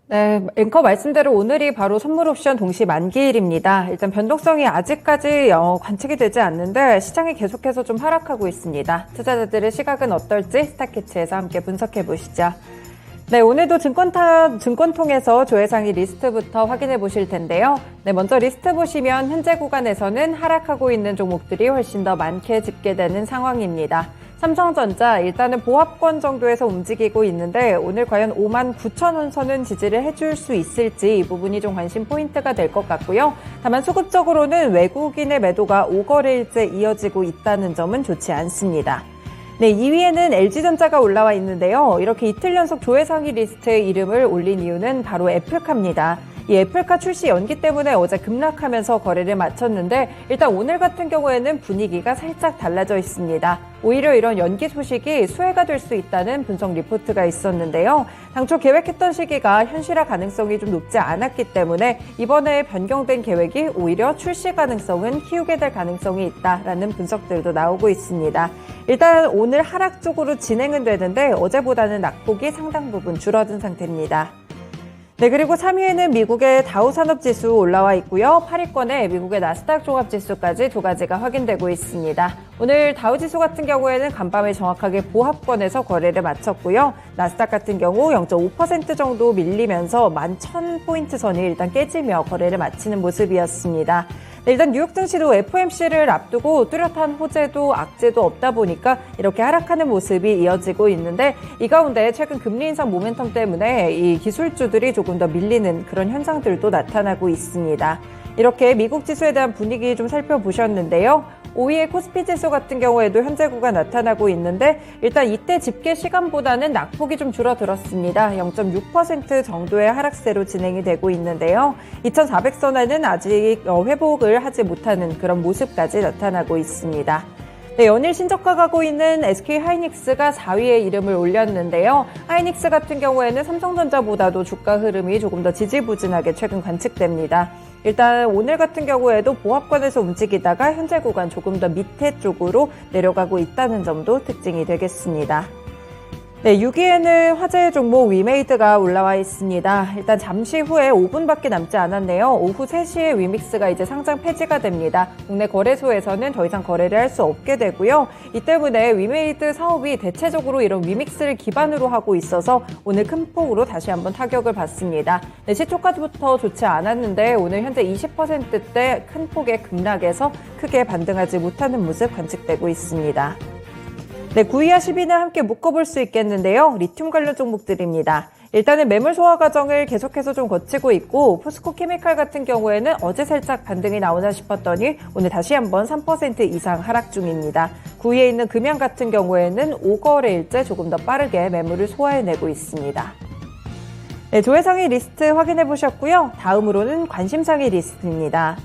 네, 앵커 말씀대로 오늘이 바로 선물 옵션 동시 만기일입니다. 일단 변동성이 아직까지 관측이 되지 않는데 시장이 계속해서 좀 하락하고 있습니다. 투자자들의 시각은 어떨지 스타캐치에서 함께 분석해 보시죠. 네, 오늘도 증권통에서 조회상위 리스트부터 확인해 보실 텐데요. 네, 먼저 리스트 보시면 현재 구간에서는 하락하고 있는 종목들이 훨씬 더 많게 집계되는 상황입니다. 삼성전자 일단은 보합권 정도에서 움직이고 있는데 오늘 과연 59,000원 선은 지지를 해줄 수 있을지 이 부분이 좀 관심 포인트가 될 것 같고요. 다만 수급적으로는 외국인의 매도가 5거래일째 이어지고 있다는 점은 좋지 않습니다. 네, 2위에는 LG전자가 올라와 있는데요. 이렇게 이틀 연속 조회상위 리스트에 이름을 올린 이유는 바로 애플카입니다. 이 애플카 출시 연기 때문에 어제 급락하면서 거래를 마쳤는데 일단 오늘 같은 경우에는 분위기가 살짝 달라져 있습니다. 오히려 이런 연기 소식이 수혜가 될 수 있다는 분석 리포트가 있었는데요. 당초 계획했던 시기가 현실화 가능성이 좀 높지 않았기 때문에 이번에 변경된 계획이 오히려 출시 가능성은 키우게 될 가능성이 있다라는 분석들도 나오고 있습니다. 일단 오늘 하락 쪽으로 진행은 되는데 어제보다는 낙폭이 상당 부분 줄어든 상태입니다. 네, 그리고 3위에는 미국의 다우산업지수 올라와 있고요. 8위권에 미국의 나스닥 종합지수까지 두 가지가 확인되고 있습니다. 오늘 다우지수 같은 경우에는 간밤에 정확하게 보합권에서 거래를 마쳤고요. 나스닥 같은 경우 0.5% 정도 밀리면서 11,000포인트 선이 일단 깨지며 거래를 마치는 모습이었습니다. 네, 일단 뉴욕 증시도 FOMC를 앞두고 뚜렷한 호재도 악재도 없다 보니까 이렇게 하락하는 모습이 이어지고 있는데 이 가운데 최근 금리 인상 모멘텀 때문에 이 기술주들이 조금 더 밀리는 그런 현상들도 나타나고 있습니다. 이렇게 미국 지수에 대한 분위기 좀 살펴보셨는데요. 5위의 코스피 지수 같은 경우에도 현재구가 나타나고 있는데 일단 이때 집계 시간보다는 낙폭이 좀 줄어들었습니다. 0.6% 정도의 하락세로 진행이 되고 있는데요. 2400선에는 아직 회복을 하지 못하는 그런 모습까지 나타나고 있습니다. 네, 연일 신저가가고 있는 SK하이닉스가 4위에 이름을 올렸는데요. 하이닉스 같은 경우에는 삼성전자보다도 주가 흐름이 조금 더 지지부진하게 최근 관측됩니다. 일단 오늘 같은 경우에도 보합권에서 움직이다가 현재 구간 조금 더 밑에 쪽으로 내려가고 있다는 점도 특징이 되겠습니다. 네, 6위에는 화재 종목 위메이드가 올라와 있습니다. 일단 잠시 후에 5분밖에 남지 않았네요. 오후 3시에 위믹스가 이제 상장 폐지가 됩니다. 국내 거래소에서는 더 이상 거래를 할 수 없게 되고요. 이 때문에 위메이드 사업이 대체적으로 이런 위믹스를 기반으로 하고 있어서 오늘 큰 폭으로 다시 한번 타격을 받습니다. 네, 시초까지부터 좋지 않았는데 오늘 현재 20%대 큰 폭의 급락에서 크게 반등하지 못하는 모습 관측되고 있습니다. 네, 9위와 10위는 함께 묶어볼 수 있겠는데요. 리튬 관련 종목들입니다. 일단은 매물 소화 과정을 계속해서 좀 거치고 있고 포스코 케미칼 같은 경우에는 어제 살짝 반등이 나오나 싶었더니 오늘 다시 한번 3% 이상 하락 중입니다. 9위에 있는 금양 같은 경우에는 5거래일째 조금 더 빠르게 매물을 소화해내고 있습니다. 네, 조회상위 리스트 확인해 보셨고요. 다음으로는 관심상위 리스트입니다.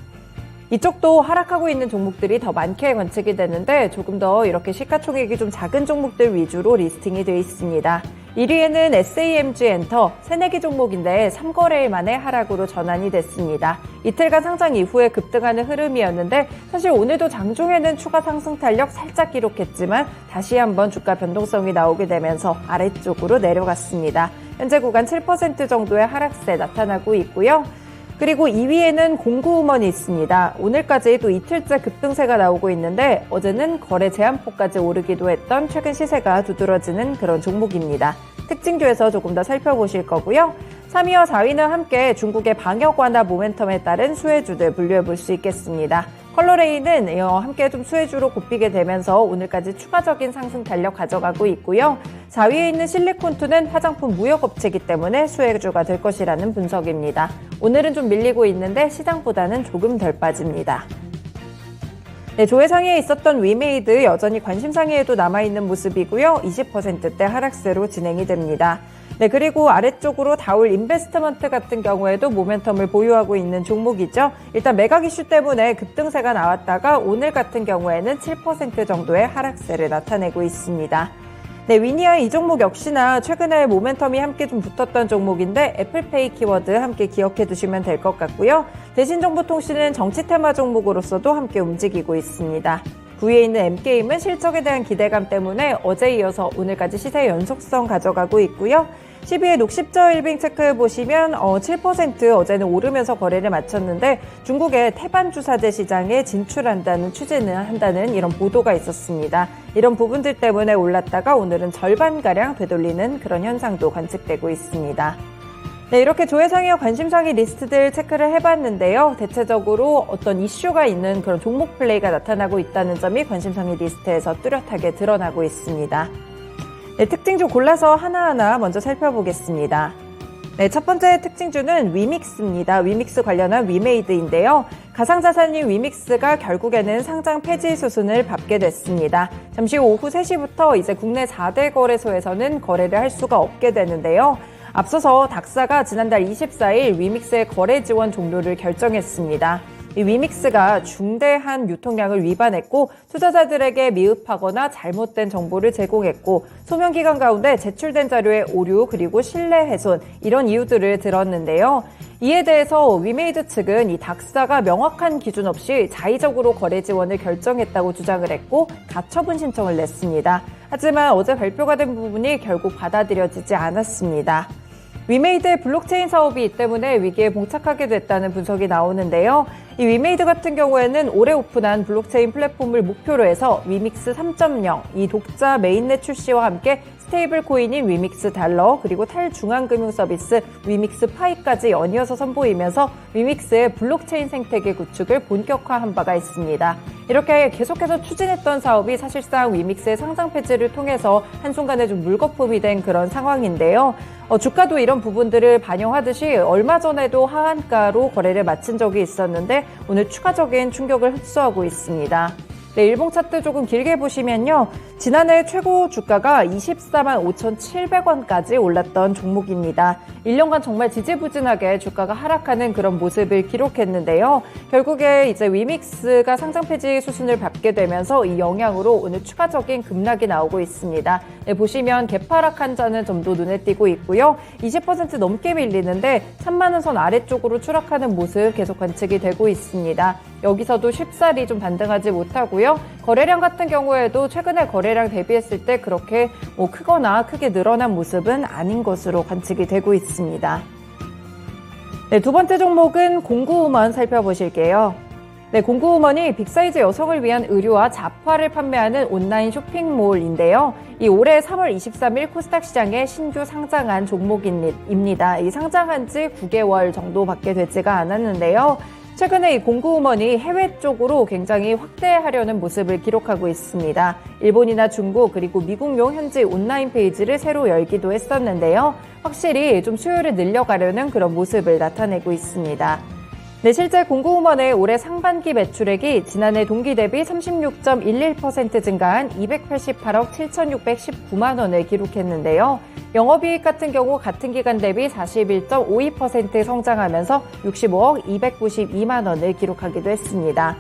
이쪽도 하락하고 있는 종목들이 더 많게 관측이 되는데 조금 더 이렇게 시가총액이 좀 작은 종목들 위주로 리스팅이 되어 있습니다. 1위에는 SAMG 엔터, 새내기 종목인데 3거래일 만에 하락으로 전환이 됐습니다. 이틀간 상장 이후에 급등하는 흐름이었는데 사실 오늘도 장중에는 추가 상승 탄력 살짝 기록했지만 다시 한번 주가 변동성이 나오게 되면서 아래쪽으로 내려갔습니다. 현재 구간 7% 정도의 하락세 나타나고 있고요. 그리고 2위에는 공구음원이 있습니다. 오늘까지 또 이틀째 급등세가 나오고 있는데 어제는 거래 제한폭까지 오르기도 했던 최근 시세가 두드러지는 그런 종목입니다. 특징주에서 조금 더 살펴보실 거고요. 3위와 4위는 함께 중국의 방역 완화 모멘텀에 따른 수혜주들 분류해 볼 수 있겠습니다. 컬러레이는 함께 좀 수혜주로 꼽히게 되면서 오늘까지 추가적인 상승 탄력 가져가고 있고요. 4위에 있는 실리콘2는 화장품 무역업체이기 때문에 수혜주가 될 것이라는 분석입니다. 오늘은 좀 밀리고 있는데 시장보다는 조금 덜 빠집니다. 네, 조회상위에 있었던 위메이드 여전히 관심상위에도 남아있는 모습이고요. 20%대 하락세로 진행이 됩니다. 네, 그리고 아래쪽으로 다울 인베스트먼트 같은 경우에도 모멘텀을 보유하고 있는 종목이죠. 일단 매각 이슈 때문에 급등세가 나왔다가 오늘 같은 경우에는 7% 정도의 하락세를 나타내고 있습니다. 네, 위니아 이 종목 역시나 최근에 모멘텀이 함께 좀 붙었던 종목인데 애플페이 키워드 함께 기억해 두시면 될 것 같고요. 대신정보통신은 정치 테마 종목으로서도 함께 움직이고 있습니다. 9위에 있는 M게임은 실적에 대한 기대감 때문에 어제 이어서 오늘까지 시세 연속성 가져가고 있고요. 10위에 녹십저 일빙 체크해보시면 7% 어제는 오르면서 거래를 마쳤는데 중국의 태반 주사제 시장에 진출한다는 추진을 한다는 이런 보도가 있었습니다. 이런 부분들 때문에 올랐다가 오늘은 절반가량 되돌리는 그런 현상도 관측되고 있습니다. 네, 이렇게 조회상위와 관심상위 리스트들 체크를 해봤는데요. 대체적으로 어떤 이슈가 있는 그런 종목 플레이가 나타나고 있다는 점이 관심상위 리스트에서 뚜렷하게 드러나고 있습니다. 네, 특징주 골라서 하나하나 먼저 살펴보겠습니다. 네, 첫 번째 특징주는 위믹스입니다. 위믹스 관련한 위메이드인데요. 가상자산인 위믹스가 결국에는 상장 폐지 수순을 밟게 됐습니다. 잠시 후 오후 3시부터 이제 국내 4대 거래소에서는 거래를 할 수가 없게 되는데요. 앞서서 닥사가 지난달 24일 위믹스의 거래 지원 종료를 결정했습니다. 이 위믹스가 중대한 유통량을 위반했고 투자자들에게 미흡하거나 잘못된 정보를 제공했고 소명기간 가운데 제출된 자료의 오류 그리고 신뢰 훼손 이런 이유들을 들었는데요. 이에 대해서 위메이드 측은 이 닥사가 명확한 기준 없이 자의적으로 거래 지원을 결정했다고 주장을 했고 가처분 신청을 냈습니다. 하지만 어제 발표가 된 부분이 결국 받아들여지지 않았습니다. 위메이드의 블록체인 사업이 이 때문에 위기에 봉착하게 됐다는 분석이 나오는데요. 이 위메이드 같은 경우에는 올해 오픈한 블록체인 플랫폼을 목표로 해서 위믹스 3.0, 이 독자 메인넷 출시와 함께 스테이블 코인인 위믹스 달러 그리고 탈중앙금융 서비스 위믹스 파이까지 연이어서 선보이면서 위믹스의 블록체인 생태계 구축을 본격화한 바가 있습니다. 이렇게 계속해서 추진했던 사업이 사실상 위믹스의 상장 폐지를 통해서 한순간에 좀 물거품이 된 그런 상황인데요. 주가도 이런 부분들을 반영하듯이 얼마 전에도 하한가로 거래를 마친 적이 있었는데 오늘 추가적인 충격을 흡수하고 있습니다. 네, 일봉 차트 조금 길게 보시면요. 지난해 최고 주가가 24만 5,700원까지 올랐던 종목입니다. 1년간 정말 지지부진하게 주가가 하락하는 그런 모습을 기록했는데요. 결국에 이제 위믹스가 상장 폐지 수순을 밟게 되면서 이 영향으로 오늘 추가적인 급락이 나오고 있습니다. 네, 보시면 개파락한 자는 점도 눈에 띄고 있고요. 20% 넘게 밀리는데 3만 원 선 아래쪽으로 추락하는 모습 계속 관측이 되고 있습니다. 여기서도 쉽사리 좀 반등하지 못하고요. 거래량 같은 경우에도 최근에 거래량 대비했을 때 그렇게 크거나 크게 늘어난 모습은 아닌 것으로 관측이 되고 있습니다. 네, 두 번째 종목은 공구우먼 살펴보실게요. 네, 공구우먼이 빅사이즈 여성을 위한 의류와 잡화를 판매하는 온라인 쇼핑몰인데요. 이 올해 3월 23일 코스닥 시장에 신규 상장한 종목입니다. 이 상장한 지 9개월 정도밖에 되지가 않았는데요. 최근에 이 공구우먼이 해외 쪽으로 굉장히 확대하려는 모습을 기록하고 있습니다. 일본이나 중국 그리고 미국용 현지 온라인 페이지를 새로 열기도 했었는데요. 확실히 좀 수요를 늘려가려는 그런 모습을 나타내고 있습니다. 네, 실제 공구우먼의 올해 상반기 매출액이 지난해 동기 대비 36.11% 증가한 288억 7,619만 원을 기록했는데요. 영업이익 같은 경우 같은 기간 대비 41.52% 성장하면서 65억 292만 원을 기록하기도 했습니다.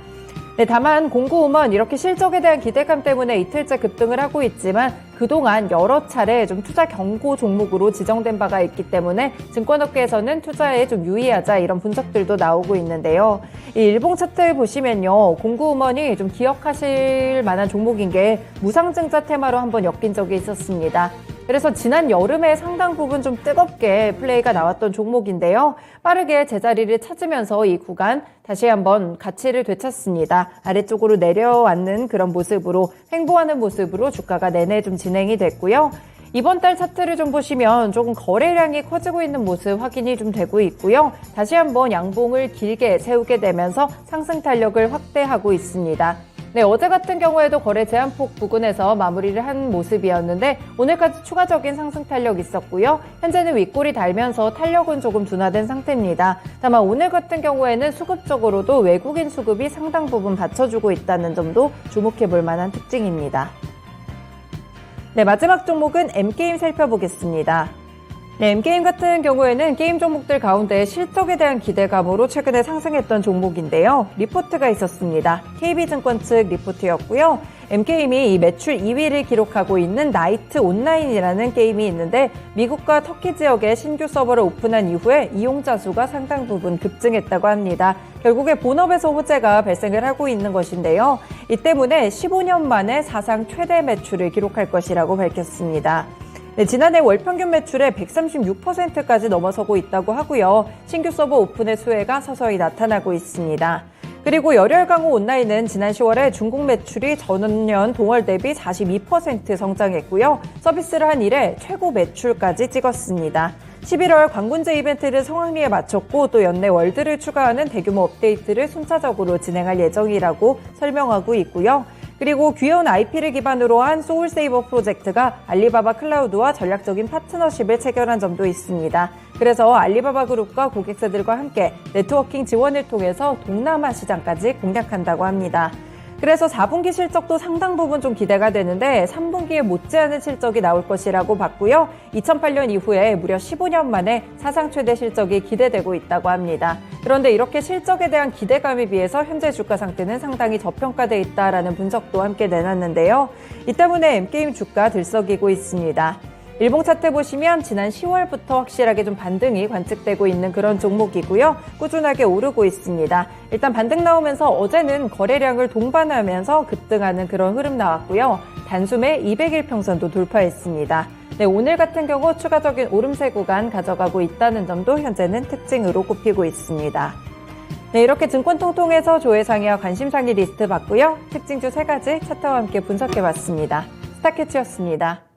네, 다만 공구우먼 이렇게 실적에 대한 기대감 때문에 이틀째 급등을 하고 있지만 그동안 여러 차례 좀 투자 경고 종목으로 지정된 바가 있기 때문에 증권업계에서는 투자에 좀 유의하자 이런 분석들도 나오고 있는데요. 이 일봉 차트 보시면요. 공구우먼이 좀 기억하실 만한 종목인 게 무상증자 테마로 한번 엮인 적이 있었습니다. 그래서 지난 여름에 상당 부분 좀 뜨겁게 플레이가 나왔던 종목인데요. 빠르게 제자리를 찾으면서 이 구간 다시 한번 가치를 되찾습니다. 아래쪽으로 내려앉는 그런 모습으로 횡보하는 모습으로 주가가 내내 좀 진행이 됐고요. 이번 달 차트를 좀 보시면 조금 거래량이 커지고 있는 모습 확인이 좀 되고 있고요. 다시 한번 양봉을 길게 세우게 되면서 상승 탄력을 확대하고 있습니다. 네, 어제 같은 경우에도 거래 제한폭 부근에서 마무리를 한 모습이었는데 오늘까지 추가적인 상승 탄력이 있었고요. 현재는 윗골이 달면서 탄력은 조금 둔화된 상태입니다. 다만 오늘 같은 경우에는 수급적으로도 외국인 수급이 상당 부분 받쳐주고 있다는 점도 주목해 볼 만한 특징입니다. 네, 마지막 종목은 M게임 살펴보겠습니다. 네, M게임 같은 경우에는 게임 종목들 가운데 실적에 대한 기대감으로 최근에 상승했던 종목인데요. 리포트가 있었습니다. KB증권 측 리포트였고요. M게임이 이 매출 2위를 기록하고 있는 나이트 온라인이라는 게임이 있는데 미국과 터키 지역에 신규 서버를 오픈한 이후에 이용자 수가 상당 부분 급증했다고 합니다. 결국에 본업에서 호재가 발생을 하고 있는 것인데요. 이 때문에 15년 만에 사상 최대 매출을 기록할 것이라고 밝혔습니다. 네, 지난해 월 평균 매출의 136%까지 넘어서고 있다고 하고요. 신규 서버 오픈의 수혜가 서서히 나타나고 있습니다. 그리고 열혈강호 온라인은 지난 10월에 중국 매출이 전년 동월 대비 42% 성장했고요. 서비스를 한 이래 최고 매출까지 찍었습니다. 11월 광군제 이벤트를 성황리에 마쳤고 또 연내 월드를 추가하는 대규모 업데이트를 순차적으로 진행할 예정이라고 설명하고 있고요. 그리고 귀여운 IP를 기반으로 한 소울세이버 프로젝트가 알리바바 클라우드와 전략적인 파트너십을 체결한 점도 있습니다. 그래서 알리바바 그룹과 고객사들과 함께 네트워킹 지원을 통해서 동남아 시장까지 공략한다고 합니다. 그래서 4분기 실적도 상당 부분 좀 기대가 되는데 3분기에 못지않은 실적이 나올 것이라고 봤고요. 2008년 이후에 무려 15년 만에 사상 최대 실적이 기대되고 있다고 합니다. 그런데 이렇게 실적에 대한 기대감에 비해서 현재 주가 상태는 상당히 저평가돼 있다라는 분석도 함께 내놨는데요. 이 때문에 M게임 주가 들썩이고 있습니다. 일봉 차트 보시면 지난 10월부터 확실하게 좀 반등이 관측되고 있는 그런 종목이고요. 꾸준하게 오르고 있습니다. 일단 반등 나오면서 어제는 거래량을 동반하면서 급등하는 그런 흐름 나왔고요. 단숨에 200일평선도 돌파했습니다. 네, 오늘 같은 경우 추가적인 오름세 구간 가져가고 있다는 점도 현재는 특징으로 꼽히고 있습니다. 네, 이렇게 증권통통에서 조회상의와 관심상의 리스트 봤고요. 특징주 3가지 차트와 함께 분석해봤습니다. 스타캐치였습니다.